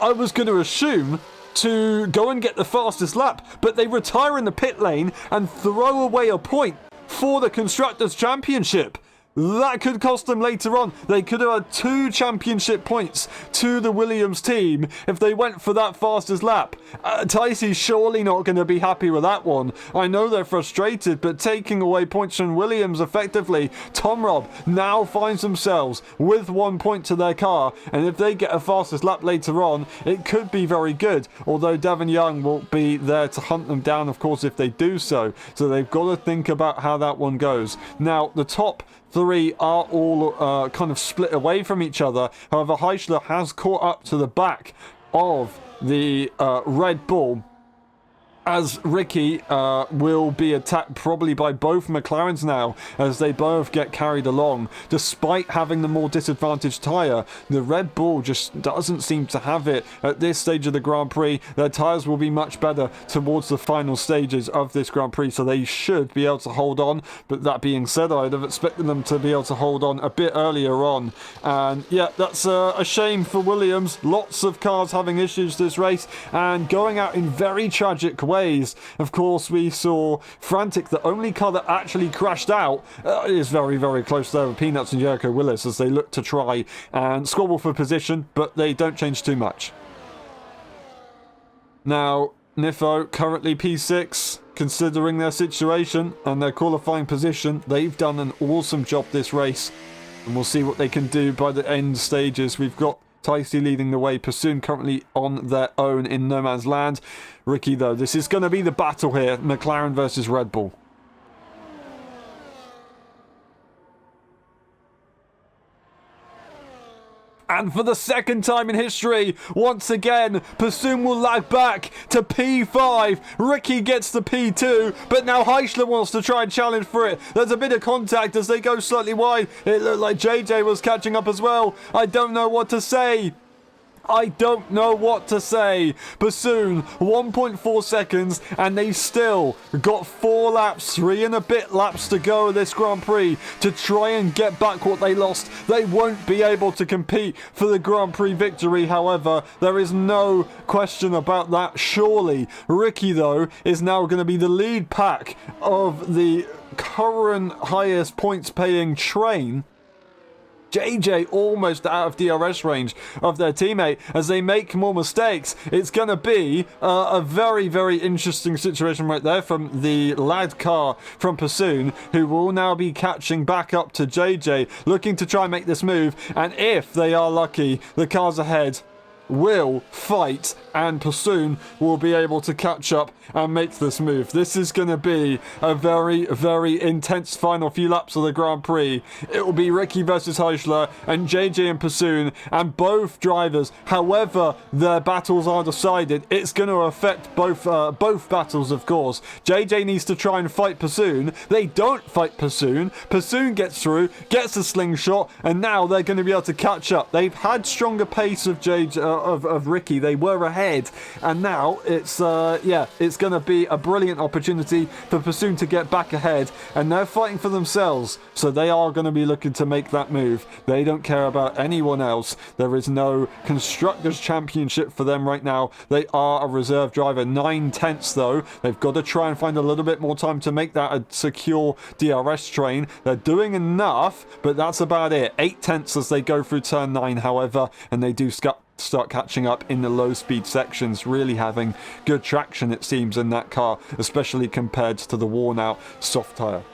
was going to assume, to go and get the fastest lap, but they retire in the pit lane and throw away a point for the Constructors' Championship. That could cost them later on. They could have had 2 championship points to the Williams team if they went for that fastest lap. Ticey's surely not going to be happy with that one. I know they're frustrated, but taking away points from Williams effectively, Tom Robb now finds themselves with 1 point to their car, and if they get a fastest lap later on, it could be very good, although Devon Young will be there to hunt them down, of course, if they do so. So they've got to think about how that one goes. Now, the top 3 are all kind of split away from each other. However, Heischler has caught up to the back of the Red Bull, as Ricky will be attacked probably by both McLarens now, as they both get carried along. Despite having the more disadvantaged tyre, the Red Bull just doesn't seem to have it at this stage of the Grand Prix. Their tyres will be much better towards the final stages of this Grand Prix, so they should be able to hold on. But that being said, I'd have expected them to be able to hold on a bit earlier on. And yeah, that's a shame for Williams. Lots of cars having issues this race and going out in very tragic ways. Of course, we saw Frantic, the only car that actually crashed out, is very, very close there with Peanuts and Jericho Willis as they look to try and squabble for position, but they don't change too much. Now, Nifo currently P6, considering their situation and their qualifying position. They've done an awesome job this race, and we'll see what they can do by the end stages. We've got Ticey leading the way, Pursoon currently on their own in no man's land. Ricky, though, this is going to be the battle here, McLaren versus Red Bull. And for the second time in history, once again, Pursoon will lag back to P5. Ricky gets the P2, but now Heischler wants to try and challenge for it. There's a bit of contact as they go slightly wide. It looked like JJ was catching up as well. I don't know what to say. Pursoon, 1.4 seconds, and they still got 4 laps, 3 and a bit laps to go of this Grand Prix to try and get back what they lost. They won't be able to compete for the Grand Prix victory, however. There is no question about that, surely. Ricky, though, is now going to be the lead pack of the current highest points paying train. JJ almost out of DRS range of their teammate as they make more mistakes. It's going to be a very, very interesting situation right there from the lad car from Pursoon, who will now be catching back up to JJ, looking to try and make this move. And if they are lucky, the cars ahead will fight and Pursoon will be able to catch up and make this move. This is going to be a very, very intense final few laps of the Grand Prix. It will be Ricky versus Heischler and JJ and Pursoon, and both drivers, however their battles are decided, it's going to affect both battles, of course. JJ needs to try and fight Pursoon. They don't fight Pursoon. Pursoon gets through, gets a slingshot, and now they're going to be able to catch up. They've had stronger pace of of Ricky. They were ahead, and now it's going to be a brilliant opportunity for Pursoon to get back ahead, and they're fighting for themselves, so they are going to be looking to make that move. They don't care about anyone else. There is no Constructors' Championship for them right now. They are a reserve driver. 9/10 though. They've got to try and find a little bit more time to make that a secure DRS train. They're doing enough, but that's about it. 8/10 as they go through turn 9, however, and they do start catching up in the low speed sections, really having good traction, it seems, in that car, especially compared to the worn out soft tyre.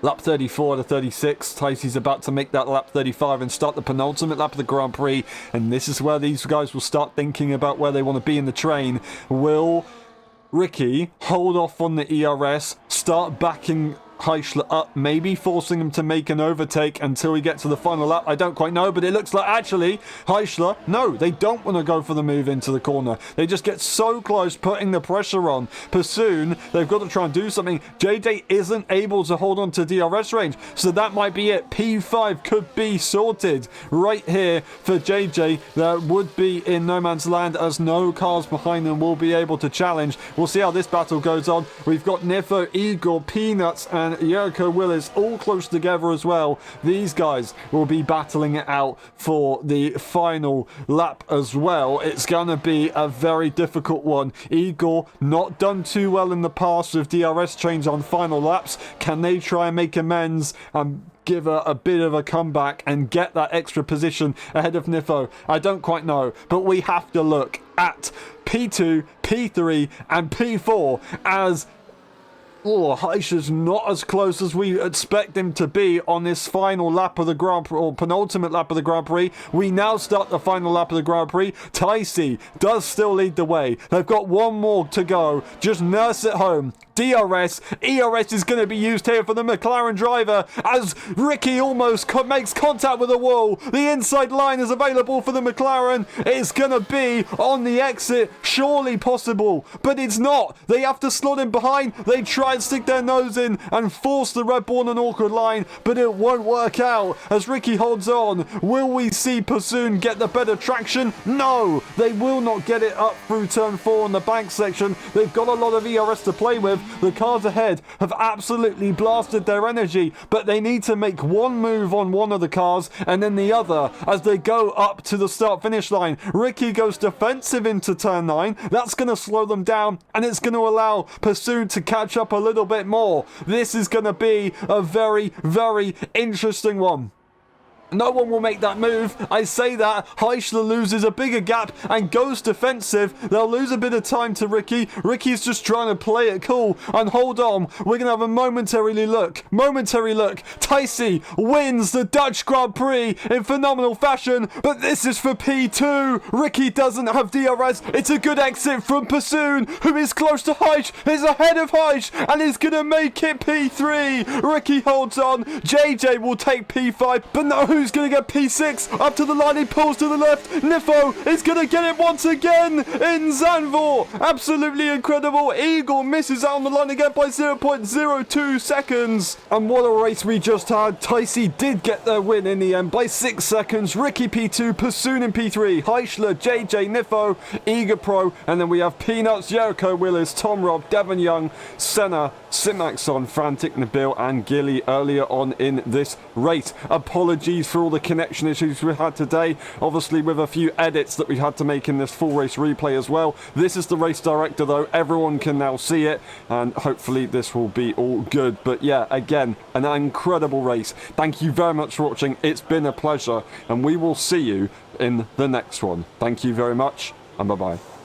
Lap 34 to 36, Ticey's about to make that lap 35 and start the penultimate lap of the Grand Prix, and this is where these guys will start thinking about where they want to be in the train. Will Ricky hold off on the ERS, start backing Heischler up, maybe forcing him to make an overtake until we get to the final lap. I don't quite know, but it looks like actually Heischler, no, they don't want to go for the move into the corner. They just get so close, putting the pressure on. Pursoon, they've got to try and do something. JJ isn't able to hold on to DRS range, so that might be it. P5 could be sorted right here for JJ. That would be in no man's land, as no cars behind them will be able to challenge. We'll see how this battle goes on. We've got Nifo, Igor, Peanuts, and Jericho Willis all close together as well. These guys will be battling it out for the final lap as well. It's going to be a very difficult one. Igor, not done too well in the past with DRS change on final laps. Can they try and make amends and give a bit of a comeback and get that extra position ahead of Nifo? I don't quite know, but we have to look at P2, P3, and P4 as Heischler's not as close as we expect him to be on this final lap of the Grand Prix, or penultimate lap of the Grand Prix. We now start the final lap of the Grand Prix. Taisi does still lead the way. They've got one more to go. Just nurse it home. DRS, ERS is going to be used here for the McLaren driver as Ricky almost makes contact with the wall. The inside line is available for the McLaren. It's going to be on the exit, surely possible, but it's not. They have to slot in behind. They try and stick their nose in and force the Red Bull on an awkward line, but it won't work out as Ricky holds on. Will we see Pursoon get the better traction? No, they will not get it up through turn 4 in the bank section. They've got a lot of ERS to play with. The cars ahead have absolutely blasted their energy, but they need to make one move on one of the cars and then the other as they go up to the start-finish line. Ricky goes defensive into turn 9. That's going to slow them down, and it's going to allow Pursoon to catch up a little bit more. This is going to be a very, very interesting one. No one will make that move. I say that. Heischler loses a bigger gap and goes defensive. They'll lose a bit of time to Ricky. Ricky's just trying to play it cool and hold on. We're going to have a momentary look. Taisi wins the Dutch Grand Prix in phenomenal fashion, but this is for P2. Ricky doesn't have DRS. It's a good exit from Pursoon, who is close to Heisch, is ahead of Heisch, and is going to make it P3. Ricky holds on. JJ will take P5, but no, who's going to get P6? Up to the line, he pulls to the left. Nifo is going to get it once again in Zandvoort. Absolutely incredible. Igor misses out on the line again by 0.02 seconds. And what a race we just had. Taisi did get their win in the end by 6 seconds. Ricky P2, Pursoon in P3, Heischler, JJ, Nifo, Igor Pro, and then we have Peanuts, Jericho Willis, Tom Robb, Devon Young, Senna, Simaxon, Frantic, Nabil, and Gilly earlier on in this race. Apologies for all the connection issues we had today, obviously with a few edits that we had to make in this full race replay as well. This is the race director though, everyone can now see it, and hopefully this will be all good. But yeah, again, an incredible race. Thank you very much for watching. It's been a pleasure, and we will see you in the next one. Thank you very much, and bye bye.